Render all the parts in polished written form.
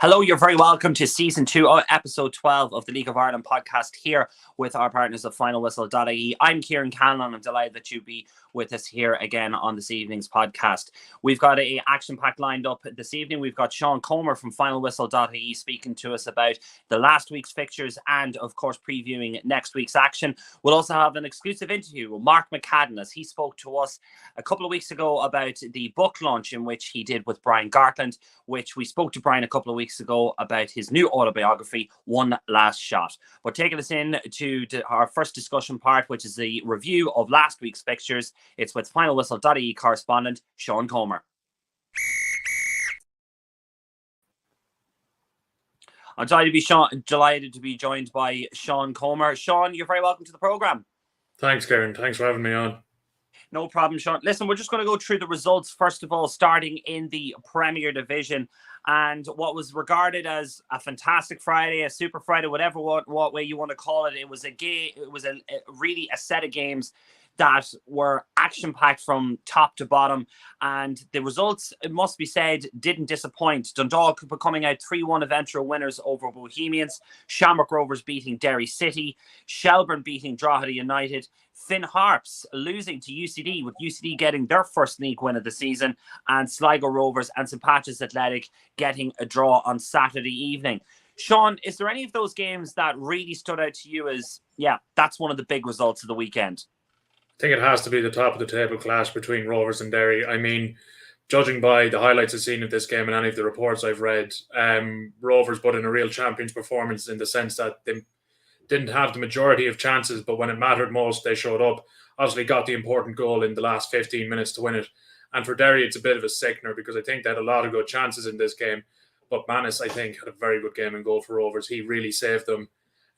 Hello, you're very welcome to Season 2, Episode 12 of the League of Ireland podcast here with our partners of Finalwhistle.ie. I'm Ciaran Callan and I'm delighted that you'll be with us here again on this evening's podcast. We've got an action-packed lined up this evening. We've got Sean Comer from Finalwhistle.ie speaking to us about the last week's fixtures and, of course, previewing next week's action. We'll also have an exclusive interview with Mark McCadden as he spoke to us a couple of weeks ago about the book launch in which he did with Brian Gartland, which we spoke to Brian a couple of weeks ago about his new autobiography, One Last Shot. But taking us in to our first discussion part, which is the review of last week's fixtures, it's with Finalwhistle.ie correspondent Sean Comer. I'm delighted to be joined by Sean Comer. Sean, you're very welcome to the programme. Thanks, Ciaran. Thanks for having me on. No problem, Sean. Listen, we're just going to go through the results, first of all, starting in the Premier Division. And what was regarded as a fantastic Friday, a Super Friday, whatever what way you want to call it, it was really a set of games that were action-packed from top to bottom. And the results, it must be said, didn't disappoint. Dundalk becoming out 3-1 eventual winners over Bohemians. Shamrock Rovers beating Derry City. Shelbourne beating Drogheda United. Finn Harps losing to UCD, with UCD getting their first league win of the season. And Sligo Rovers and St. Patrick's Athletic getting a draw on Saturday evening. Sean, is there any of those games that really stood out to you as, that's one of the big results of the weekend? I think it has to be the top of the table clash between Rovers and Derry. I mean, judging by the highlights I've seen of this game and any of the reports I've read, Rovers put in a real champions performance in the sense that they didn't have the majority of chances, but when it mattered most, they showed up. Obviously got the important goal in the last 15 minutes to win it. And for Derry, it's a bit of a sickener because I think they had a lot of good chances in this game. But Manis, I think, had a very good game in goal for Rovers. He really saved them.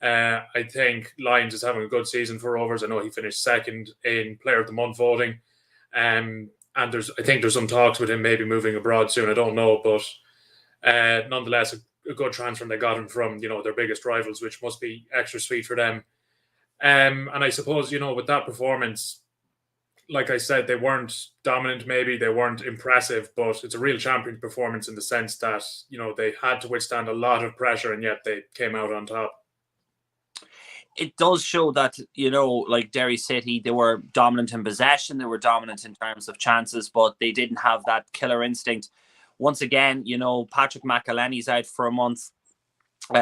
I think Lyons is having a good season for Rovers. I know he finished second in Player of the Month voting. And I think there's some talks with him maybe moving abroad soon. I don't know. But nonetheless, a good transfer they got him from, their biggest rivals, which must be extra sweet for them. And I suppose, with that performance, like I said, they weren't dominant, maybe they weren't impressive, but it's a real champion performance in the sense that, they had to withstand a lot of pressure and yet they came out on top. It does show that, like Derry City, they were dominant in possession, they were dominant in terms of chances, but they didn't have that killer instinct. Once again, Patrick McElhenney's out for a month.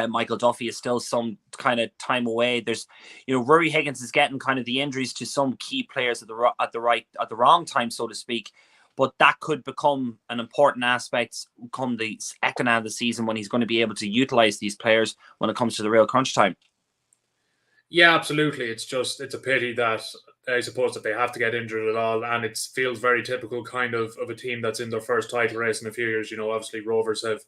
Michael Duffy is still some kind of time away. There's, Rory Higgins is getting kind of the injuries to some key players at the wrong time, so to speak. But that could become an important aspect come the second half of the season when he's going to be able to utilize these players when it comes to the real crunch time. Yeah, absolutely. It's a pity that I suppose that they have to get injured at all. And it feels very typical kind of a team that's in their first title race in a few years. Obviously Rovers have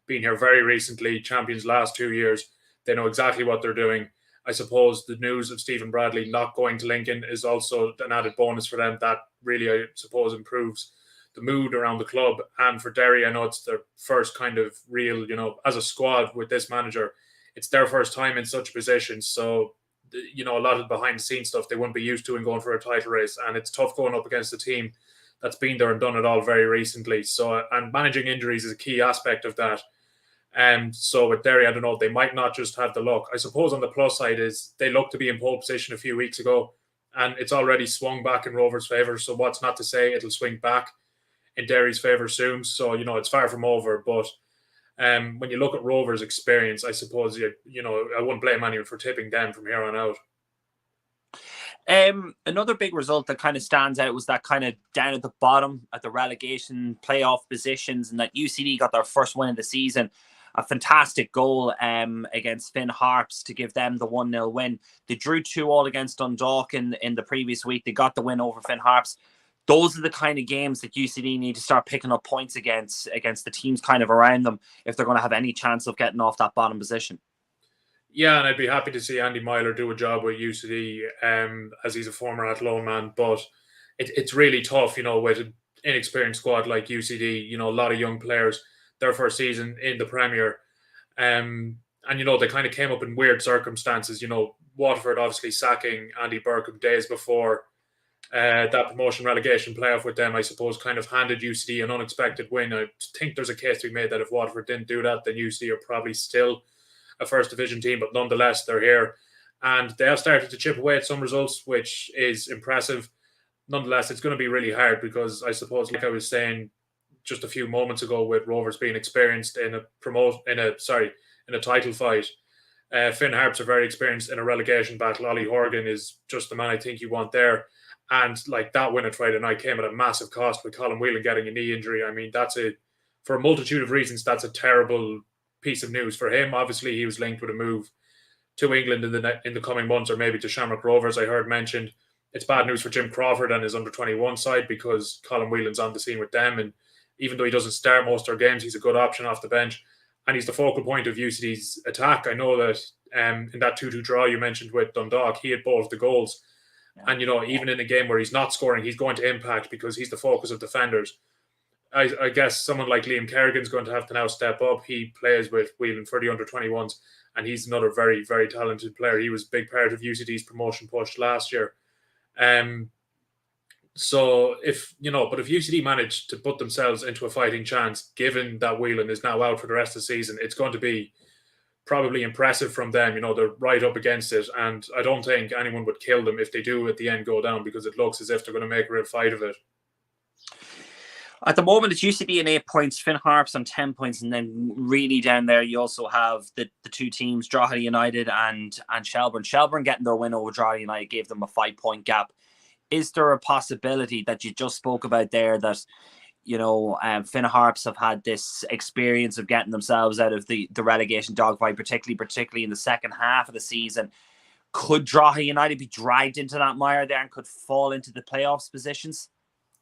been here very recently, champions last 2 years. They know exactly what they're doing. I suppose the news of Stephen Bradley not going to Lincoln is also an added bonus for them. That really, I suppose, improves the mood around the club. And for Derry, I know it's their first kind of real, as a squad with this manager, it's their first time in such a position. So, a lot of behind the scenes stuff they wouldn't be used to in going for a title race. And it's tough going up against a team that's been there and done it all very recently. So, and managing injuries is a key aspect of that. And so with Derry, I don't know, they might not just have the luck. I suppose on the plus side is they looked to be in pole position a few weeks ago and it's already swung back in Rovers' favour. So what's not to say it'll swing back in Derry's favour soon. So, it's far from over. But when you look at Rovers' experience, I suppose, I wouldn't blame anyone for tipping them from here on out. Another big result that kind of stands out was that kind of down at the bottom at the relegation playoff positions, and that UCD got their first win of the season. A fantastic goal against Finn Harps to give them the 1-0 win. They drew 2-2 against Dundalk in the previous week. They got the win over Finn Harps. Those are the kind of games that UCD need to start picking up points against the teams kind of around them if they're going to have any chance of getting off that bottom position. Yeah, and I'd be happy to see Andy Myler do a job with UCD as he's a former Athlone man. But it's really tough, with an inexperienced squad like UCD, a lot of young players, their first season in the Premier. And, they kind of came up in weird circumstances. Waterford obviously sacking Andy Burkham days before that promotion relegation playoff with them, I suppose, kind of handed UCD an unexpected win. I think there's a case to be made that if Waterford didn't do that, then UCD are probably still a first division team, but nonetheless, they're here. And they have started to chip away at some results, which is impressive. Nonetheless, it's going to be really hard because I suppose, like I was saying just a few moments ago, with Rovers being experienced in a title fight, Finn Harps are very experienced in a relegation battle. Ollie Horgan is just the man I think you want there. And like that win at Friday night came at a massive cost with Colin Whelan getting a knee injury. I mean, for a multitude of reasons, that's a terrible piece of news for him. Obviously, he was linked with a move to England in the coming months, or maybe to Shamrock Rovers. I heard mentioned. It's bad news for Jim Crawford and his under-21 side because Colin Whelan's on the scene with them, and even though he doesn't start most of their games, he's a good option off the bench, and he's the focal point of UCD's attack. I know that in that 2-2 draw you mentioned with Dundalk, he had both the goals. Yeah. And, even in a game where he's not scoring, he's going to impact because he's the focus of defenders. I guess someone like Liam Kerrigan's going to have to now step up. He plays with Whelan for the under-21s, and he's another very, very talented player. He was a big part of UCD's promotion push last year. So if UCD manage to put themselves into a fighting chance, given that Whelan is now out for the rest of the season, it's going to be probably impressive from them. They're right up against it, and I don't think anyone would kill them if they do at the end go down, because it looks as if they're going to make a real fight of it. At the moment, it's UCD on 8 points, Finn Harps on 10 points, and then really down there, you also have the two teams, Drogheda United and Shelbourne. Shelbourne getting their win over Drogheda United gave them a 5-point gap. Is there a possibility that you just spoke about there that, Finn Harps have had this experience of getting themselves out of the relegation dogfight, particularly in the second half of the season? Could Drogheda United be dragged into that mire there and could fall into the playoffs positions?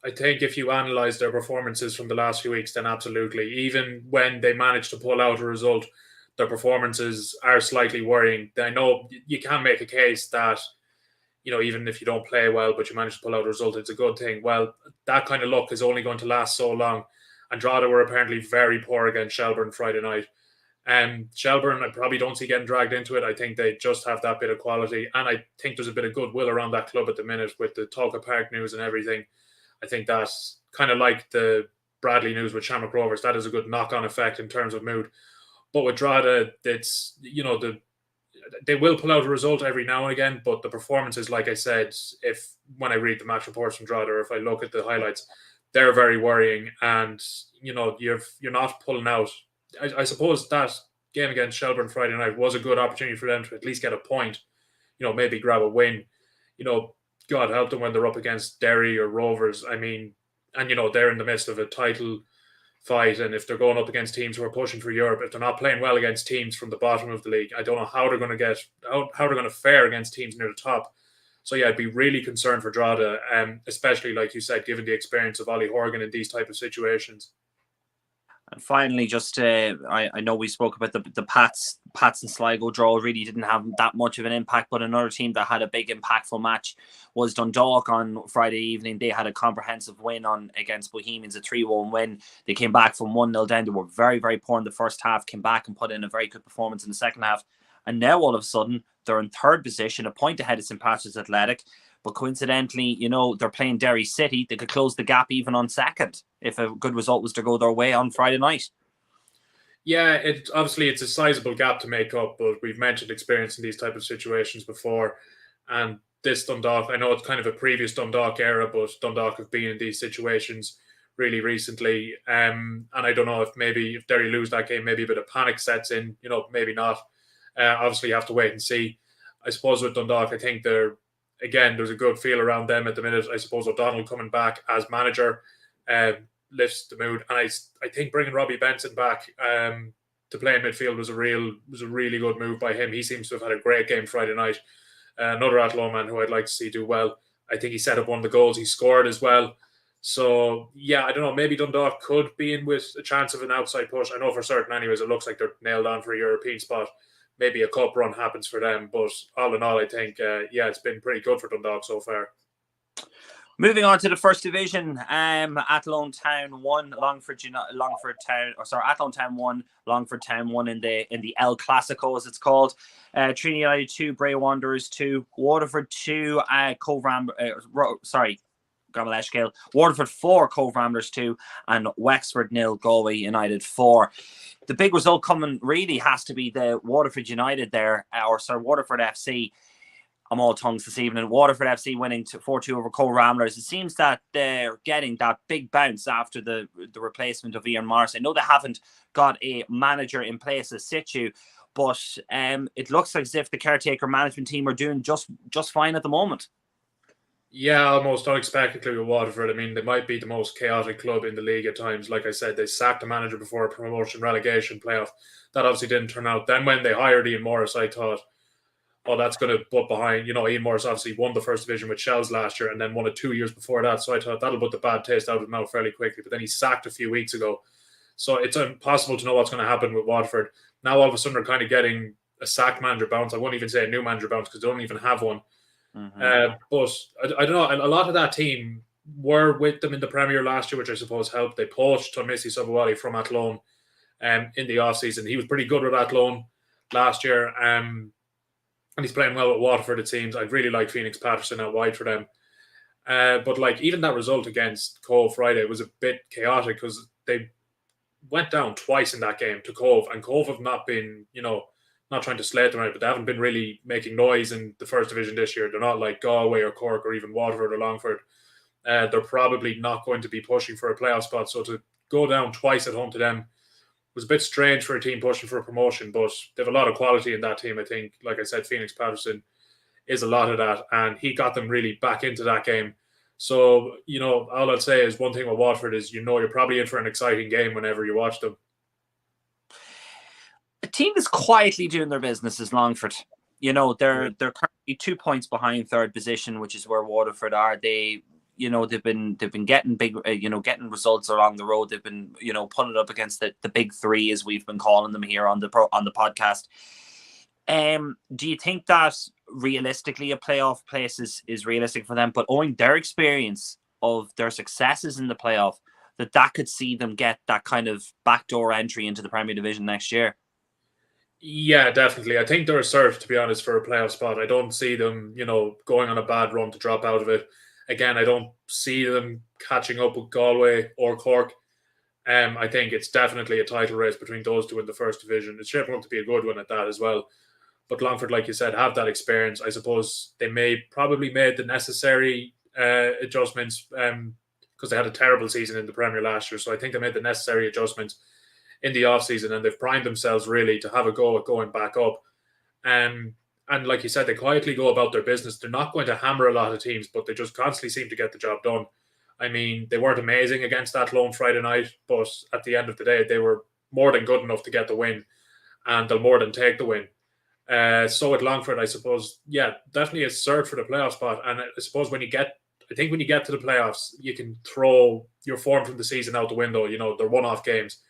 I think if you analyse their performances from the last few weeks, then absolutely. Even when they manage to pull out a result, their performances are slightly worrying. I know you can make a case that, even if you don't play well, but you manage to pull out a result, it's a good thing. Well, that kind of luck is only going to last so long. And Drogheda were apparently very poor against Shelbourne Friday night. Shelbourne, I probably don't see getting dragged into it. I think they just have that bit of quality. And I think there's a bit of goodwill around that club at the minute with the Talk of Park news and everything. I think that's kind of like the Bradley news with Shamrock Rovers. That is a good knock-on effect in terms of mood. But with Drogheda, it's, they will pull out a result every now and again, but the performances, like I said, when I read the match reports from Drogheda, or if I look at the highlights, they're very worrying. And, you're not pulling out. I suppose that game against Shelbourne Friday night was a good opportunity for them to at least get a point, maybe grab a win. God help them when they're up against Derry or Rovers. I mean, and they're in the midst of a title fight, and if they're going up against teams who are pushing for Europe, if they're not playing well against teams from the bottom of the league, I don't know how they're going to how they're going to fare against teams near the top. So yeah, I'd be really concerned for Drogheda, especially like you said, given the experience of Ollie Horgan in these type of situations. And finally, just I know we spoke about the Pats and Sligo draw really didn't have that much of an impact, but another team that had a big impactful match was Dundalk on Friday evening. They had a comprehensive win against Bohemians, a 3-1 win. They came back from 1-0 down. They were very, very poor in the first half, came back and put in a very good performance in the second half. And now all of a sudden, they're in third position, a point ahead of St. Patrick's Athletic. But coincidentally, they're playing Derry City. They could close the gap even on second if a good result was to go their way on Friday night. Yeah, obviously it's a sizable gap to make up, but we've mentioned experience in these type of situations before. And this Dundalk, I know it's kind of a previous Dundalk era, but Dundalk have been in these situations really recently. And I don't know if Derry lose that game, maybe a bit of panic sets in, maybe not. Obviously you have to wait and see. I suppose with Dundalk, I think there's a good feel around them at the minute. I suppose O'Donnell coming back as manager lifts the mood, and I think bringing Robbie Benson back to play in midfield was a really good move by him. He seems to have had a great game Friday night. Another Athlone man who I'd like to see do well. I think he set up one of the goals. He scored as well. So yeah, I don't know. Maybe Dundalk could be in with a chance of an outside push. I know for certain, anyways. It looks like they're nailed on for a European spot. Maybe a cup run happens for them, but all in all, I think, it's been pretty good for Dundalk so far. Moving on to the first division, Athlone Town 1, Athlone Town 1, Longford Town 1 in the El Clasico, as it's called. Trinity United 2, Bray Wanderers 2, Waterford 2, Waterford 4, Cove Ramblers 2, and Wexford 0, Galway United 4. The big result coming really has to be the Waterford United there, Waterford FC. I'm all tongues this evening. Waterford FC winning 4-2 over Cove Ramblers. It seems that they're getting that big bounce after the replacement of Ian Morris. I know they haven't got a manager in place as situ, but it looks like as if the caretaker management team are doing just fine at the moment. Yeah, almost unexpectedly with Waterford. I mean, they might be the most chaotic club in the league at times. Like I said, they sacked a manager before a promotion relegation playoff. That obviously didn't turn out. Then when they hired Ian Morris, I thought, oh, that's going to put behind, Ian Morris obviously won the first division with Shells last year and then won it 2 years before that. So I thought that'll put the bad taste out of his mouth fairly quickly. But then he sacked a few weeks ago. So it's impossible to know what's going to happen with Waterford. Now all of a sudden they're kind of getting a sacked manager bounce. I won't even say a new manager bounce because they don't even have one. Mm-hmm. But I don't know. And a lot of that team were with them in the Premier last year, which I suppose helped. They poached Tomisi Sobowale from Athlone in the offseason. He was pretty good with Athlone last year. And he's playing well with Waterford, it seems. I'd really like Phoenix Patterson out wide for them. But even that result against Cove Friday was a bit chaotic because they went down twice in that game to Cove. And Cove have not been, not trying to slate them out, but they haven't been really making noise in the first division this year. They're not like Galway or Cork or even Waterford or Longford. They're probably not going to be pushing for a playoff spot. So to go down twice at home to them was a bit strange for a team pushing for a promotion, but they have a lot of quality in that team, I think. Like I said, Phoenix Patterson is a lot of that, and he got them really back into that game. So, all I'd say is one thing with Watford is, you're probably in for an exciting game whenever you watch them. A team that's quietly doing their business is Longford. They're currently 2 points behind third position, which is where Waterford are. They've been getting big, getting results along the road. They've been, putting it up against the big three, as we've been calling them here on the podcast. Do you think that realistically a playoff place is realistic for them? But owing their experience of their successes in the playoff, that could see them get that kind of backdoor entry into the Premier Division next year? Yeah, definitely. I think they're a cert, to be honest, for a playoff spot. I don't see them, going on a bad run to drop out of it. Again, I don't see them catching up with Galway or Cork. I think it's definitely a title race between those two in the first division. It's shaping up to be a good one at that as well. But Longford, like you said, have that experience. I suppose they probably made the necessary adjustments because they had a terrible season in the Premier last year. So I think they made the necessary adjustments in the offseason, and they've primed themselves really to have a go at going back up. And like you said, they quietly go about their business. They're not going to hammer a lot of teams, but they just constantly seem to get the job done. I mean, they weren't amazing against Athlone Friday night, but at the end of the day, they were more than good enough to get the win, and they'll more than take the win. So at Longford, I suppose, yeah, definitely a cert for the playoff spot. And I suppose when you get to the playoffs, you can throw your form from the season out the window. They're one-off games.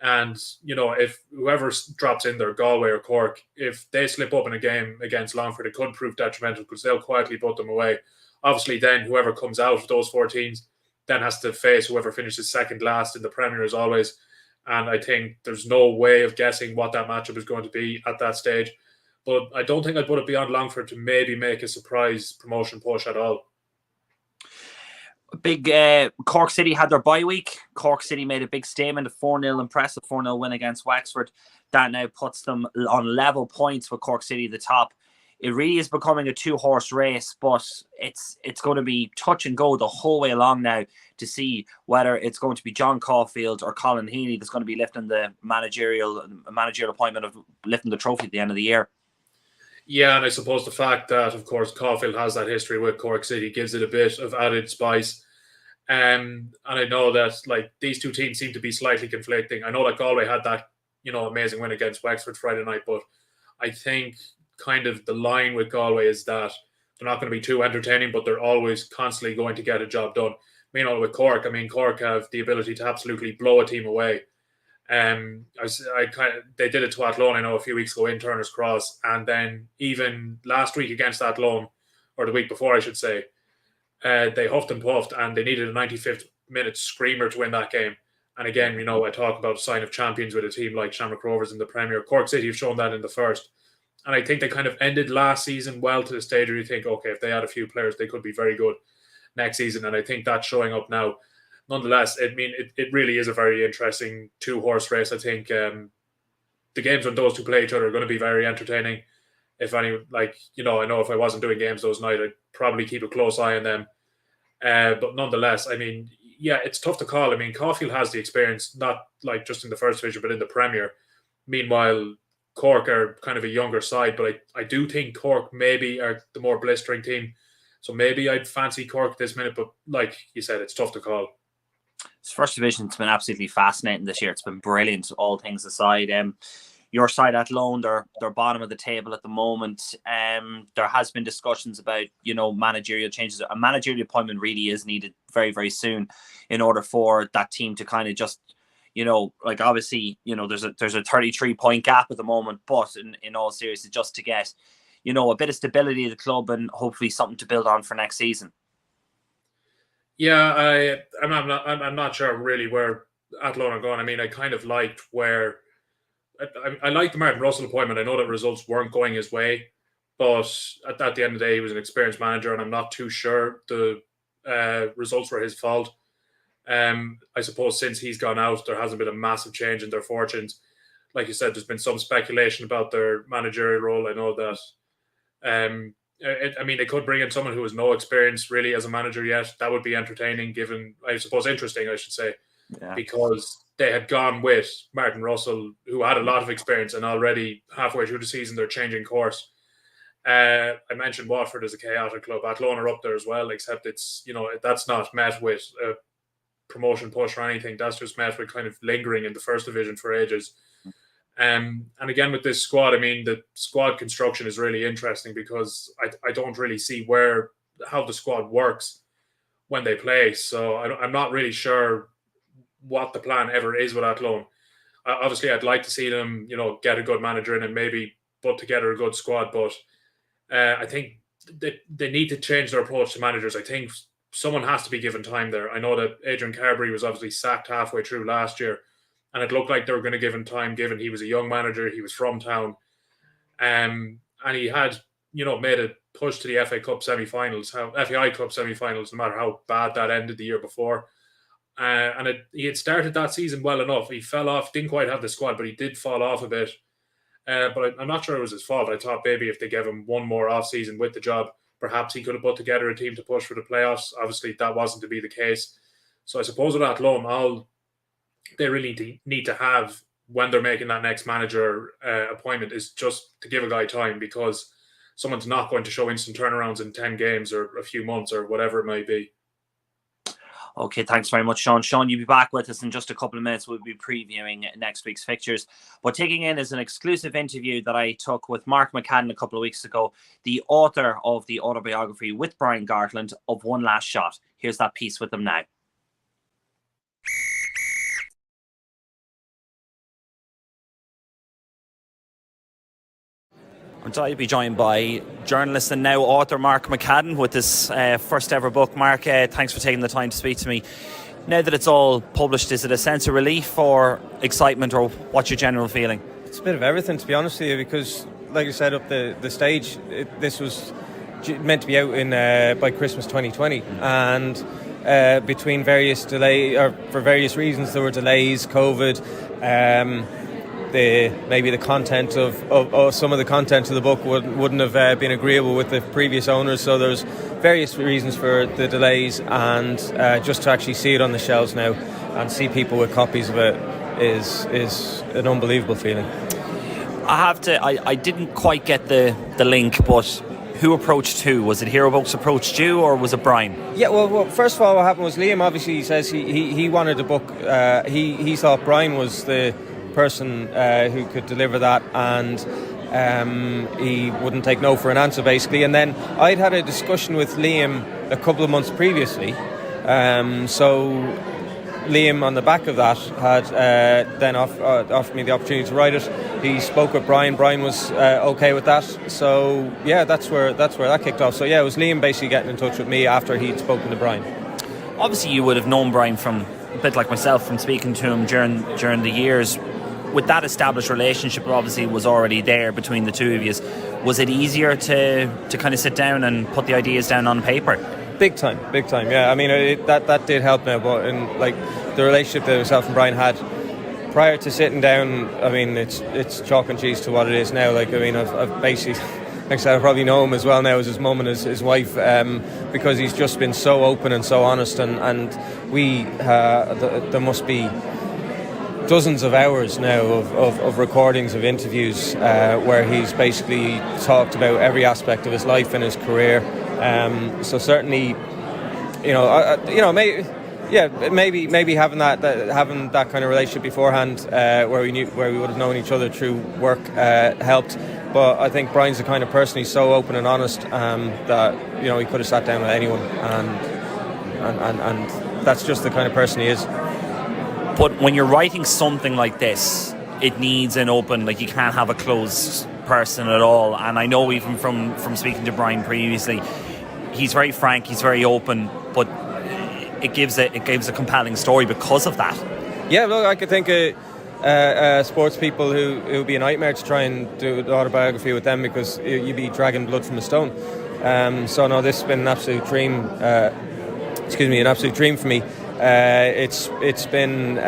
And, if whoever drops in there, Galway or Cork, if they slip up in a game against Longford, it could prove detrimental because they'll quietly put them away. Obviously, then whoever comes out of those four teams then has to face whoever finishes second last in the Premier as always. And I think there's no way of guessing what that matchup is going to be at that stage. But I don't think I'd put it beyond Longford to maybe make a surprise promotion push at all. Big Cork City had their bye week. Cork City made a big statement, a 4-0 impressive 4-0 win against Wexford. That now puts them on level points with Cork City at the top. It really is becoming a two-horse race, but it's going to be touch and go the whole way along now to see whether it's going to be John Caulfield or Colin Healy that's going to be lifting the managerial appointment of lifting the trophy at the end of the year. Yeah, and I suppose the fact that, of course, Caulfield has that history with Cork City gives it a bit of added spice. And I know that these two teams seem to be slightly conflicting. I know that Galway had that, amazing win against Wexford Friday night, but I think kind of the line with Galway is that they're not going to be too entertaining, but they're always constantly going to get a job done. Meanwhile, with Cork, Cork have the ability to absolutely blow a team away. They did it to Athlone, I know, a few weeks ago in Turner's Cross, and then even last week against Athlone, or the week before, I should say, They huffed and puffed, and they needed a 95th minute screamer to win that game. And again, I talk about a sign of champions with a team like Shamrock Rovers in the Premier. Cork City have shown that in the first. And I think they kind of ended last season well to the stage where you think, okay, if they had a few players, they could be very good next season. And I think that's showing up now. Nonetheless, it really is a very interesting two-horse race. I think the games when those two play each other are going to be very entertaining. If any, I know if I wasn't doing games those nights, I'd probably keep a close eye on them. But nonetheless, it's tough to call. Caulfield has the experience, not like just in the first division, but in the Premier. Meanwhile, Cork are kind of a younger side, but I do think Cork maybe are the more blistering team. So maybe I'd fancy Cork this minute, but like you said, it's tough to call. This first division has been absolutely fascinating this year. It's been brilliant, all things aside. Your side Athlone, they're bottom of the table at the moment. There has been discussions about, managerial changes. A managerial appointment really is needed very, very soon in order for that team to kind of just, obviously, there's a 33-point gap at the moment, but in all seriousness, just to get, a bit of stability of the club and hopefully something to build on for next season. Yeah, I'm not sure really where Athlone are going. I kind of liked where I liked the Martin Russell appointment. I know that results weren't going his way, but at the end of the day, he was an experienced manager, and I'm not too sure the results were his fault. I suppose since he's gone out, there hasn't been a massive change in their fortunes. Like you said, there's been some speculation about their managerial role. I know that. They could bring in someone who has no experience really as a manager yet. That would be entertaining, interesting, I should say, because they had gone with Martin Russell, who had a lot of experience, and already halfway through the season, they're changing course. I mentioned Watford as a chaotic club. Athlone are up there as well, except it's, that's not met with a promotion push or anything. That's just met with kind of lingering in the first division for ages. And again, with this squad, the squad construction is really interesting because I don't really see how the squad works when they play. So I'm not really sure what the plan ever is with Athlone. Obviously, I'd like to see them, get a good manager in and maybe put together a good squad. But I think they need to change their approach to managers. I think someone has to be given time there. I know that Adrian Carberry was obviously sacked halfway through last year, and it looked like they were going to give him time, given he was a young manager, he was from town, and he had, made a push to the FA Cup semi-finals, FAI Cup semi-finals, no matter how bad that ended the year before. He had started that season well enough. He fell off, didn't quite have the squad, but he did fall off a bit. But I'm not sure it was his fault. I thought maybe if they gave him one more off-season with the job, perhaps he could have put together a team to push for the playoffs. Obviously, that wasn't to be the case. So I suppose with Athlone, they really need to have when they're making that next manager appointment is just to give a guy time, because someone's not going to show instant turnarounds in 10 games or a few months or whatever it might be. Okay, thanks very much, Sean. Sean, you'll be back with us in just a couple of minutes. We'll be previewing next week's fixtures. But taking in is an exclusive interview that I took with Mark McCadden a couple of weeks ago, the author of the autobiography with Brian Gartland of One Last Shot. Here's that piece with them now. I'm delighted to be joined by journalist and now author Mark McCadden with this first ever book. Mark, thanks for taking the time to speak to me. Now that it's all published, is it a sense of relief or excitement, or what's your general feeling? It's a bit of everything, to be honest with you, because like I said up the stage, this was meant to be out in by Christmas 2020, and between various delays, or for various reasons, there were delays, COVID, maybe the content of some of the content of the book wouldn't have been agreeable with the previous owners, so there's various reasons for the delays, and just to actually see it on the shelves now and see people with copies of it is an unbelievable feeling. I didn't quite get the link, but who approached who? Was it Hero Books approached you, or was it Brian? Yeah, well, first of all, what happened was Liam obviously says he wanted a book. He thought Brian was the person who could deliver that, and he wouldn't take no for an answer, basically. And then I'd had a discussion with Liam a couple of months previously, so Liam, on the back of that, had then offered me the opportunity to write it. He spoke with Brian. Brian was okay with that. So yeah, that's where that kicked off. So yeah, it was Liam basically getting in touch with me after he'd spoken to Brian. Obviously, you would have known Brian from a bit like myself from speaking to him during the years. With that established relationship, obviously, was already there between the two of you. Was it easier to kind of sit down and put the ideas down on paper? Big time. Yeah, I mean that did help now, but in like the relationship that myself and Brian had prior to sitting down, I mean it's chalk and cheese to what it is now. Like I mean, I've basically, like I said, I probably know him as well now as his mum and his wife, because he's just been so open and so honest, and we there must be dozens of hours now of recordings of interviews where he's basically talked about every aspect of his life and his career. So certainly, maybe having that kind of relationship beforehand, where we would have known each other through work, helped. But I think Brian's the kind of person, he's so open and honest, that he could have sat down with anyone, and that's just the kind of person he is. But when you're writing something like this, it needs an open, like you can't have a closed person at all. And I know even from speaking to Brian previously, he's very frank, he's very open, but it gives a compelling story because of that. Yeah, look, I could think of sports people who it would be a nightmare to try and do an autobiography with them, because you'd be dragging blood from a stone. So no, this has been an absolute dream. An absolute dream for me. It's been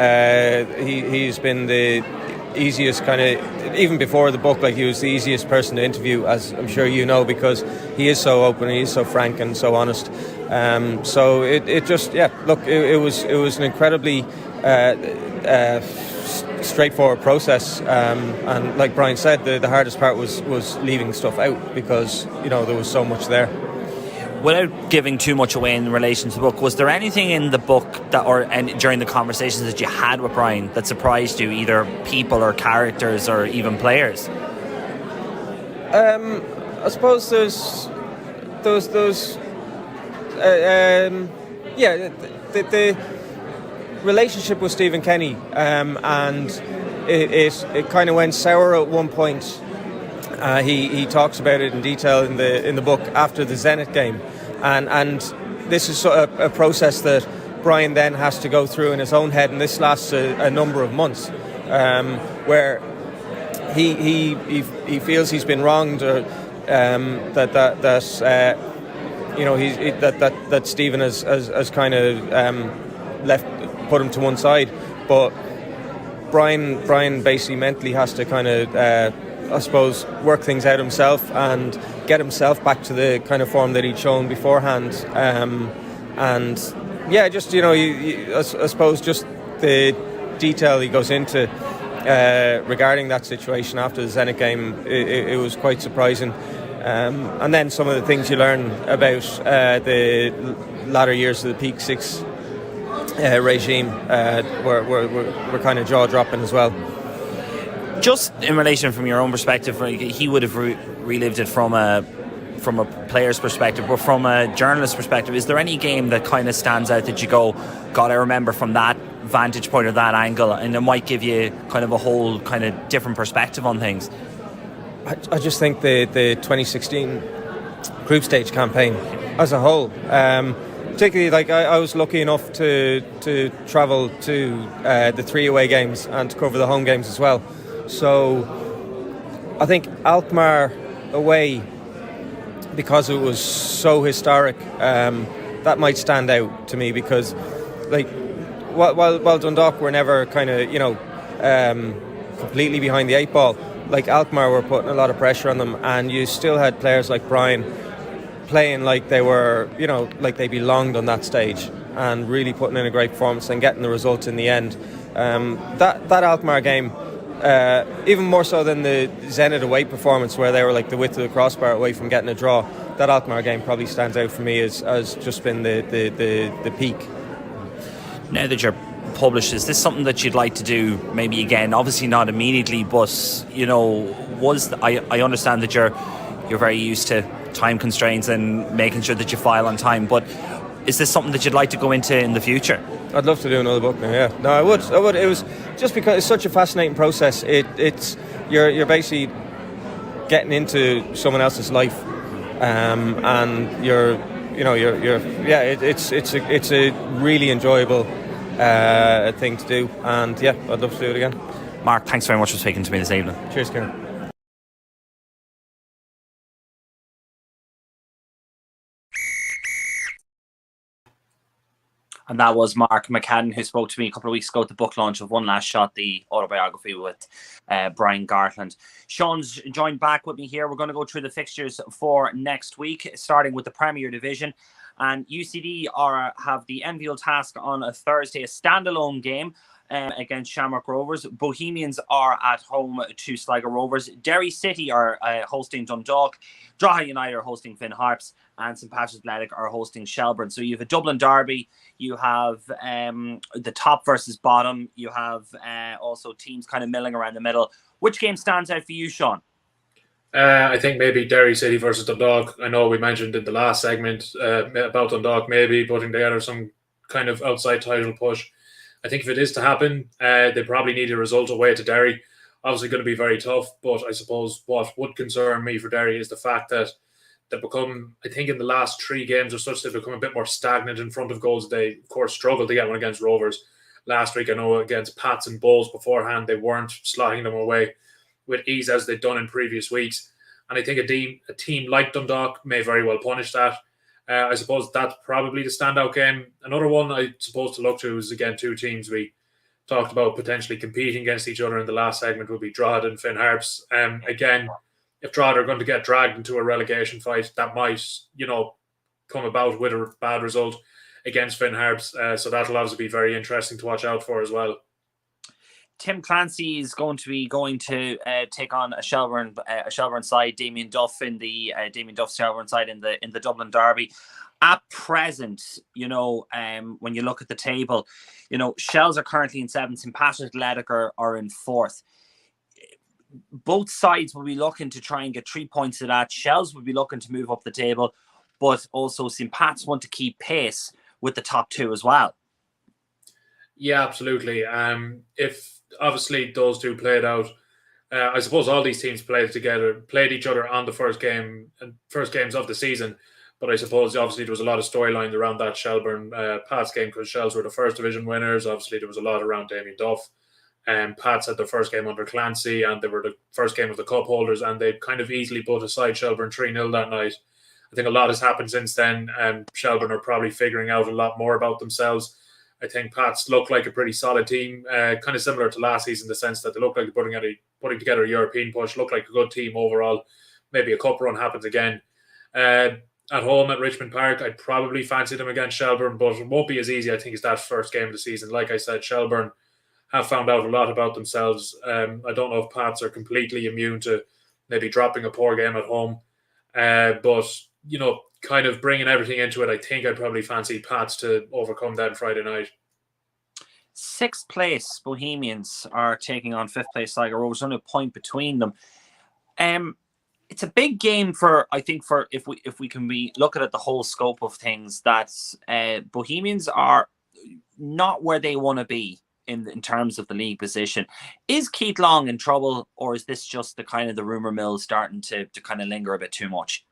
he's been the easiest kind of, even before the book, like he was the easiest person to interview, as I'm sure you know, because he is so open, he is so frank and so honest. So it just, yeah, look, it was an incredibly straightforward process, and like Brian said, the hardest part was leaving stuff out, because there was so much there. Without giving too much away in relation to the book, was there anything in the book and during the conversations that you had with Brian that surprised you, either people or characters or even players? I suppose there's those the relationship with Stephen Kenny, and it kind of went sour at one point. He talks about it in detail in the book after the Zenit game, and this is sort of a process that Brian then has to go through in his own head, and this lasts a number of months, where he feels he's been wronged, or that Stephen has kind of put him to one side, but Brian basically mentally has to kind of I suppose work things out himself and get himself back to the kind of form that he'd shown beforehand, and yeah, just I suppose just the detail he goes into regarding that situation after the Zenit game, it was quite surprising, and then some of the things you learn about the latter years of the Peak Six regime were kind of jaw-dropping as well. Just in relation from your own perspective, he would have relived it from a player's perspective, but from a journalist's perspective, is there any game that kind of stands out that you go, God, I remember from that vantage point or that angle, and it might give you kind of a whole kind of different perspective on things? I just think the 2016 group stage campaign as a whole, particularly, like I was lucky enough to travel to the 3 away games and to cover the home games as well. So I think Alkmaar away, because it was so historic, that might stand out to me, because like while Dundalk were never kind of completely behind the 8 ball, like Alkmaar were putting a lot of pressure on them, and you still had players like Brian playing like they were, like they belonged on that stage, and really putting in a great performance and getting the result in the end. That Alkmaar game, even more so than the Zenit away performance, where they were like the width of the crossbar away from getting a draw, that Alkmaar game probably stands out for me as just been the peak. Now that you're published, is this something that you'd like to do maybe again? Obviously not immediately, but I understand that you're very used to time constraints and making sure that you file on time, but is this something that you'd like to go into in the future? I'd love to do another book now. Yeah, no, I would. It was just because it's such a fascinating process. It's you're basically getting into someone else's life, and it's a really enjoyable thing to do, and yeah, I'd love to do it again. Mark, thanks very much for speaking to me this evening. Cheers, Ciaran. And that was Mark McCadden, who spoke to me a couple of weeks ago at the book launch of One Last Shot, the autobiography with Brian Gartland. Sean's joined back with me here. We're going to go through the fixtures for next week, starting with the Premier Division. And UCD have the enviable task on a Thursday, a standalone game against Shamrock Rovers. Bohemians are at home to Sligo Rovers. Derry City are hosting Dundalk. Drogheda United are hosting Finn Harps. And St Patrick's Athletic are hosting Shelbourne. So you have a Dublin derby. You have the top versus bottom. You have also teams kind of milling around the middle. Which game stands out for you, Sean? I think maybe Derry City versus Dundalk. I know we mentioned in the last segment about Dundalk maybe putting together some kind of outside title push. I think if it is to happen, they probably need a result away to Derry. Obviously going to be very tough, but I suppose what would concern me for Derry is the fact that they've become, I think in the last 3 games or such, they've become a bit more stagnant in front of goals. They, of course, struggled to get one against Rovers last week. I know against Pats and Bulls beforehand, they weren't slotting them away with ease as they'd done in previous weeks. And I think a team like Dundalk may very well punish that. I suppose that's probably the standout game. Another one I suppose to look to is, again, 2 teams we talked about potentially competing against each other in the last segment would be Drogheda and Finn Harps. Again, if Drogheda are going to get dragged into a relegation fight, that might, come about with a bad result against Finn Harps. So that'll obviously be very interesting to watch out for as well. Tim Clancy is going to take on a Shelbourne side, Damien Duff in the Damien Duff Shelbourne side in the Dublin derby. At present, when you look at the table, Shells are currently in 7th, St Patrick's Athletic are in 4th. Both sides will be looking to try and get 3 points of that. Shells will be looking to move up the table, but also St Pat's want to keep pace with the top 2 as well. Yeah, absolutely. If obviously those 2 played out, I suppose all these teams played each other on the first games of the season. But I suppose obviously there was a lot of storylines around that Shelbourne Pats game because Shells were the first division winners. Obviously there was a lot around Damien Duff. Pats had their first game under Clancy and they were the first game of the cup holders and they kind of easily put aside Shelbourne 3-0 that night. I think a lot has happened since then and Shelbourne are probably figuring out a lot more about themselves. I think Pats look like a pretty solid team, kind of similar to last season in the sense that they look like they're putting together a European push, look like a good team overall. Maybe a cup run happens again. At home at Richmond Park, I'd probably fancy them against Shelbourne, but it won't be as easy, I think, as that first game of the season. Like I said, Shelbourne have found out a lot about themselves. I don't know if Pats are completely immune to maybe dropping a poor game at home. But, kind of bringing everything into it, I think I'd probably fancy Pats to overcome that Friday night. 6th place Bohemians are taking on 5th place Sligo Rovers. Only a point between them. It's a big game if we can be looking at the whole scope of things. That Bohemians are not where they want to be in terms of the league position. Is Keith Long in trouble, or is this just the rumor mill starting to kind of linger a bit too much?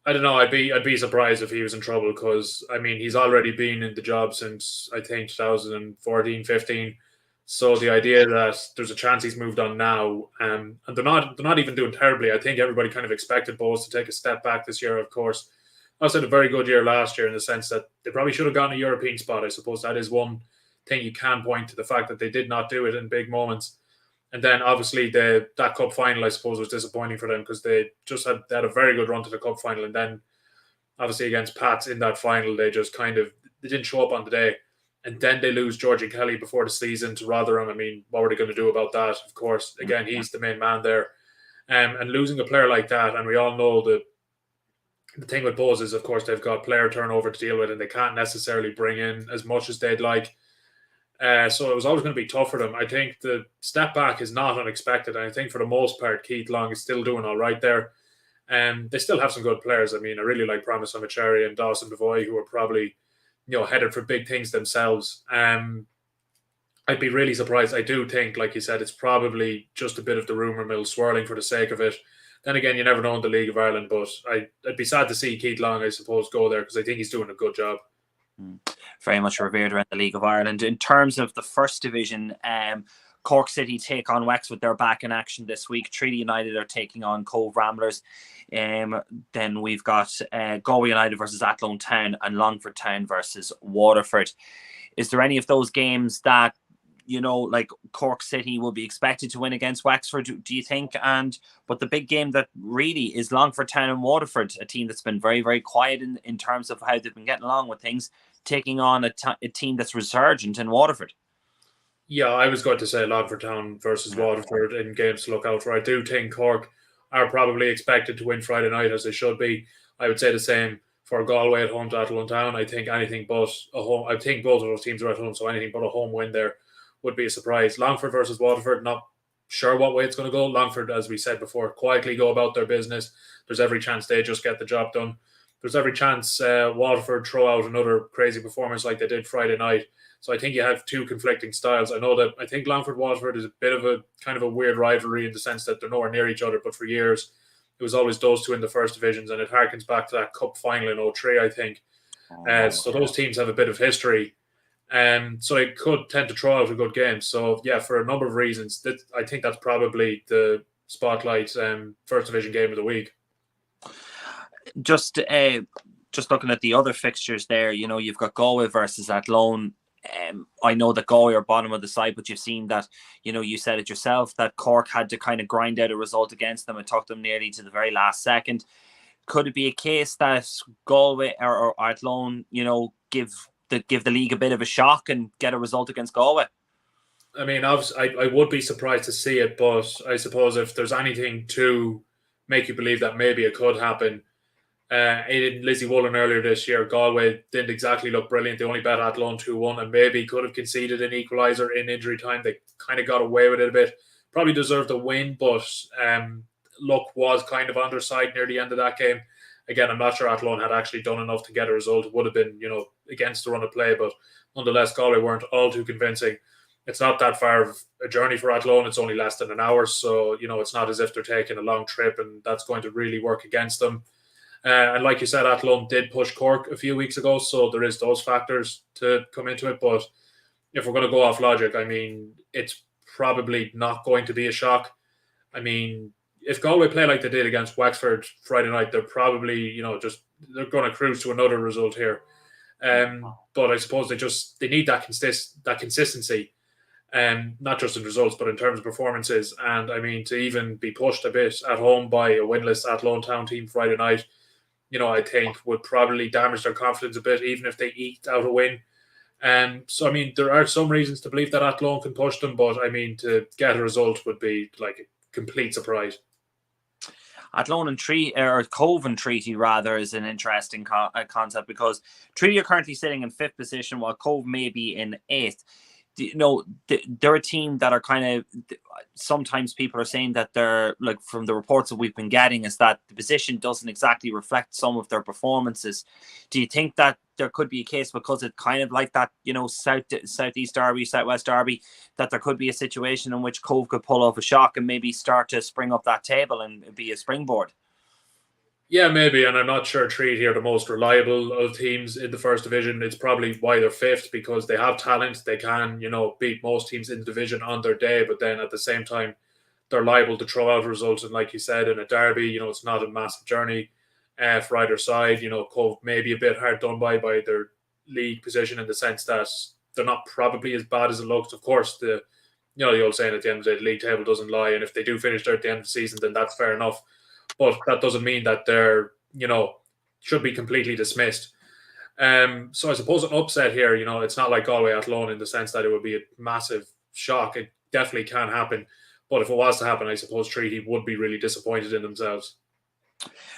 I don't know. I'd be surprised if he was in trouble because he's already been in the job since I think 2014-15. So the idea that there's a chance he's moved on now, and they're not even doing terribly. I think everybody kind of expected Bohs to take a step back this year. Of course, also had a very good year last year in the sense that they probably should have gotten a European spot. I suppose that is one thing you can point to, the fact that they did not do it in big moments. And then obviously that cup final, I suppose, was disappointing for them because they had a very good run to the cup final. And then obviously against Pats in that final, they didn't show up on the day. And then they lose Georgie Kelly before the season to Rotherham. What were they going to do about that? Of course, again, he's the main man there. And losing a player like that, and we all know the thing with Bohs is, of course, they've got player turnover to deal with and they can't necessarily bring in as much as they'd like. So it was always going to be tough for them. I think the step back is not unexpected. And I think for the most part, Keith Long is still doing all right there. They still have some good players. I mean, I really like Promise Amachari and Dawson Devoy, who are probably, headed for big things themselves. I'd be really surprised. I do think, like you said, it's probably just a bit of the rumour mill swirling for the sake of it. Then again, you never know in the League of Ireland, but I'd be sad to see Keith Long, I suppose, go there because I think he's doing a good job. Very much revered around the League of Ireland. In terms of the first division, Cork City take on Wexford. They're back in action this week. Treaty United are taking on Cove Ramblers. Then we've got Galway United versus Athlone Town and Longford Town versus Waterford. Is there any of those games that, like Cork City will be expected to win against Wexford, do you think? But the big game that really is Longford Town and Waterford, a team that's been very, very quiet in terms of how they've been getting along with things, taking on a team that's resurgent in Waterford. Yeah, I was going to say Longford Town versus Waterford in games to look out for. I do think Cork are probably expected to win Friday night, as they should be. I would say the same for Galway at home to Athlone Town. I think anything but a home. I think both of those teams are at home, so anything but a home win there would be a surprise. Longford versus Waterford, not sure what way it's going to go. Longford, as we said before, quietly go about their business. There's every chance they just get the job done. There's every chance Waterford throw out another crazy performance like they did Friday night. So I think you have two conflicting styles. I think Longford-Waterford is a bit of a kind of a weird rivalry in the sense that they're nowhere near each other, but for years it was always those two in the first divisions, and it harkens back to that cup final in 2003, I think. So those teams have a bit of history. So it could tend to throw out a good game. So yeah, for a number of reasons, I think that's probably the spotlight first division game of the week. Just looking at the other fixtures there, you've got Galway versus Athlone. I know that Galway are bottom of the side, but you've seen that, you said it yourself, that Cork had to kind of grind out a result against them. It took them nearly to the very last second. Could it be a case that Galway or Athlone, give the league a bit of a shock and get a result against Galway? I mean, obviously, I would be surprised to see it, but I suppose if there's anything to make you believe that maybe it could happen, in Lizzie Woolen earlier this year, Galway didn't exactly look brilliant. They only bet Athlone 2-1 and maybe could have conceded an equaliser in injury time. They kind of got away with it a bit. Probably deserved a win, but luck was kind of on their side near the end of that game. Again, I'm not sure Athlone had actually done enough to get a result. It would have been, against the run of play, but nonetheless, Galway weren't all too convincing. It's not that far of a journey for Athlone. It's only less than an hour, so, it's not as if they're taking a long trip and that's going to really work against them. And like you said, Athlone did push Cork a few weeks ago, so there is those factors to come into it. But if we're going to go off logic, I mean, it's probably not going to be a shock. I mean, if Galway play like they did against Wexford Friday night, they're probably, they're going to cruise to another result here. But I suppose they need that consistency, not just in results, but in terms of performances. And I mean, to even be pushed a bit at home by a winless Athlone Town team Friday night, I think would probably damage their confidence a bit, even if they eked out a win. So, I mean, there are some reasons to believe that Athlone can push them, but I mean, to get a result would be like a complete surprise. Athlone and Cove and Treaty rather is an interesting concept, because Treaty are currently sitting in 5th position while Cove may be in 8th. They're a team that are kind of, sometimes people are saying that they're, like, from the reports that we've been getting, is that the position doesn't exactly reflect some of their performances. Do you think that there could be a case, because it's kind of like that, Southeast Derby, Southwest Derby, that there could be a situation in which Cove could pull off a shock and maybe start to spring up that table and be a springboard? Yeah, maybe, and I'm not sure Treaty are the most reliable of teams in the first division. It's probably why they're 5th, because they have talent. They can, beat most teams in the division on their day, but then at the same time, they're liable to throw out results. And like you said, in a derby, it's not a massive journey for either side. Cove may be a bit hard done by their league position, in the sense that they're not probably as bad as it looks. Of course, the old saying at the end of the day, the league table doesn't lie, and if they do finish there at the end of the season, then that's fair enough. But that doesn't mean that they're, should be completely dismissed. So I suppose an upset here, it's not like Galway Athlone in the sense that it would be a massive shock. It definitely can happen. But if it was to happen, I suppose Treaty would be really disappointed in themselves.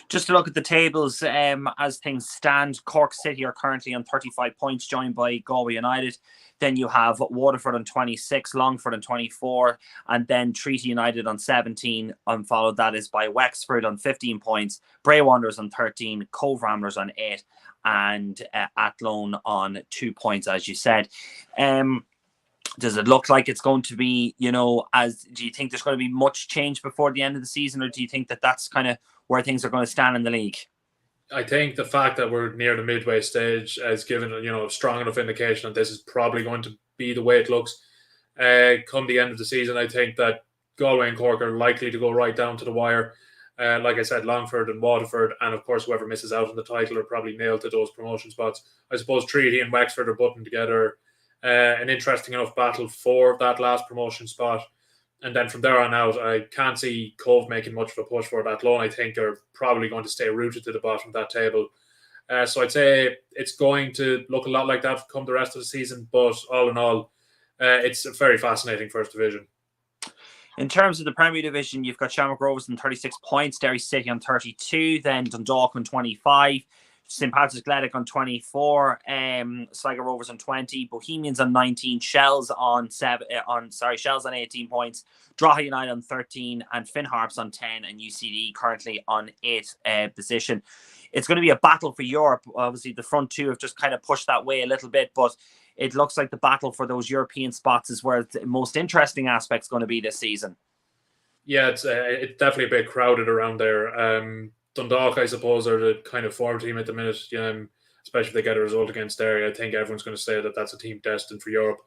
Just to look at the tables, as things stand, Cork City are currently on 35 points, joined by Galway United. Then you have Waterford on 26, Longford on 24, and then Treaty United on 17. And followed that is by Wexford on 15 points, Bray Wanderers on 13, Cove Ramblers on 8, and Athlone on 2 points, as you said. Does it look like it's going to be, do you think there's going to be much change before the end of the season, or do you think that that's kind of where things are going to stand in the league? I think the fact that we're near the midway stage has given, a strong enough indication that this is probably going to be the way it looks. Come the end of the season, I think that Galway and Cork are likely to go right down to the wire. Like I said, Longford and Waterford, and of course, whoever misses out on the title are probably nailed to those promotion spots. I suppose Treaty and Wexford are putting together an interesting enough battle for that last promotion spot. And then from there on out, I can't see Cove making much of a push for that. Athlone, I think, are probably going to stay rooted to the bottom of that table. So I'd say it's going to look a lot like that come the rest of the season. But all in all, it's a very fascinating first division. In terms of the Premier Division, you've got Shamrock Rovers on 36 points, Derry City on 32, then Dundalk on 25, St. Patrick's Athletic on 24, Sligo Rovers on 20, Bohemians on 19, Shells on 18 points, Drogheda United on 13, and Finn Harps on 10, and UCD currently on 8th position. It's going to be a battle for Europe. Obviously, the front two have just kind of pushed that way a little bit, but it looks like the battle for those European spots is where the most interesting aspect's going to be this season. Yeah, it's definitely a bit crowded around there. Dundalk, I suppose, are the kind of form team at the minute, especially if they get a result against Derry. I think everyone's going to say that that's a team destined for Europe.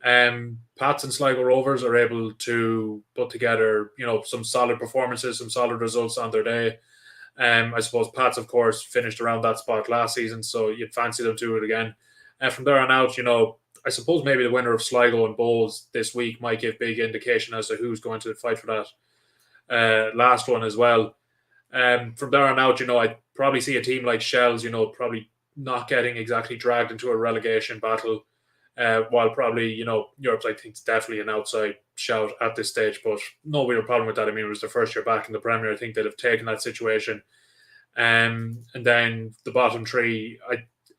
Pats and Sligo Rovers are able to put together, some solid performances, some solid results on their day. I suppose Pats, of course, finished around that spot last season, so you'd fancy them to do it again. And from there on out, I suppose maybe the winner of Sligo and Bowls this week might give big indication as to who's going to fight for that last one as well. From there on out, I'd probably see a team like Shells, probably not getting exactly dragged into a relegation battle, while probably, Europe's, I think, is definitely an outside shout at this stage, but no real problem with that. I mean, it was their first year back in the Premier. I think they'd have taken that situation. And then the bottom three,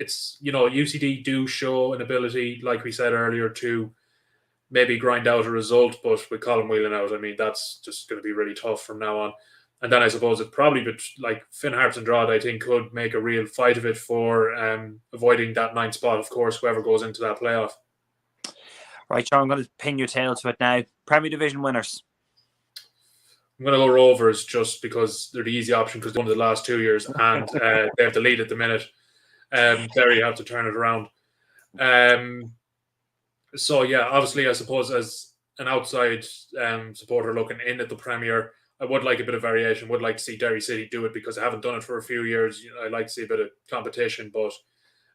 UCD do show an ability, like we said earlier, to maybe grind out a result, but with Colin wheeling out, I mean, that's just going to be really tough from now on. And then I suppose it probably, like Finn Harps and Drogheda, I think, could make a real fight of it for avoiding that 9th spot, of course, whoever goes into that playoff. Right, John, I'm going to pin your tail to it now. Premier Division winners. I'm going to go Rovers just because they're the easy option because they're one of the last 2 years and they have the lead at the minute. Derry have to turn it around. So, yeah, obviously, I suppose as an outside supporter looking in at the Premier, I would like a bit of variation. Would like to see Derry City do it because I haven't done it for a few years. I like to see a bit of competition, but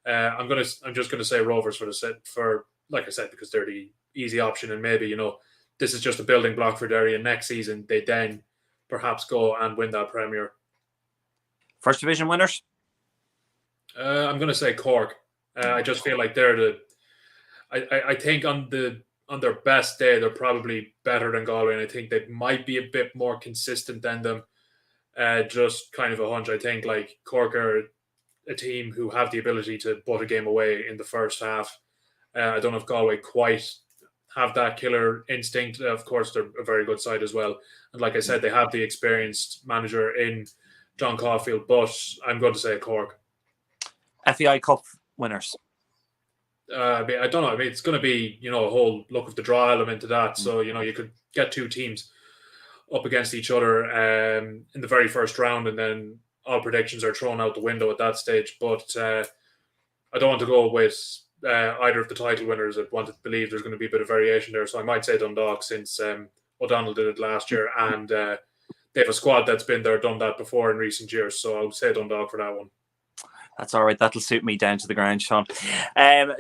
I'm just gonna say Rovers for like I said, because they're the easy option, and maybe this is just a building block for Derry, and next season they then perhaps go and win that Premier. First Division winners. I'm gonna say Cork. I just feel like they're I think on their best day, they're probably better than Galway, and I think they might be a bit more consistent than them. Just kind of a hunch. I think like Cork are a team who have the ability to put a game away in the first half. I don't know if Galway quite have that killer instinct. Of course, they're a very good side as well. And like I said, they have the experienced manager in John Caulfield, but I'm going to say Cork. FAI Cup winners. I don't know. I mean, it's going to be, a whole look of the draw element to that. So, you could get two teams up against each other in the very first round, and then all predictions are thrown out the window at that stage. But I don't want to go with either of the title winners. I want to believe there's going to be a bit of variation there. So I might say Dundalk, since O'Donnell did it last year, and they have a squad that's been there, done that before in recent years. So I'll say Dundalk for that one. That's all right. That'll suit me down to the ground, Sean.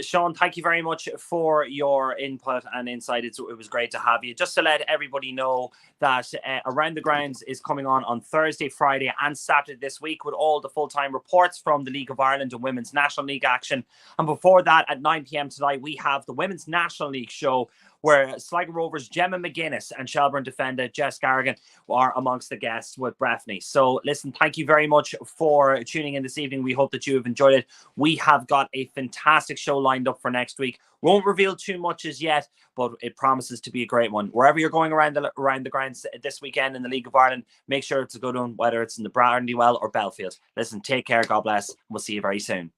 Sean, thank you very much for your input and insight. It was great to have you. Just to let everybody know that Around the Grounds is coming on Thursday, Friday and Saturday this week with all the full-time reports from the League of Ireland and Women's National League action. And before that, at 9 p.m. tonight, we have the Women's National League show, where Sligo Rovers' Gemma McGuinness and Shelbourne defender Jess Garrigan are amongst the guests with Breffney. So listen, thank you very much for tuning in this evening. We hope that you have enjoyed it. We have got a fantastic show lined up for next week. Won't reveal too much as yet, but it promises to be a great one. Wherever you're going around the grounds this weekend in the League of Ireland, make sure it's a good one, whether it's in the Brandywell or Belfield. Listen, take care, God bless, and we'll see you very soon.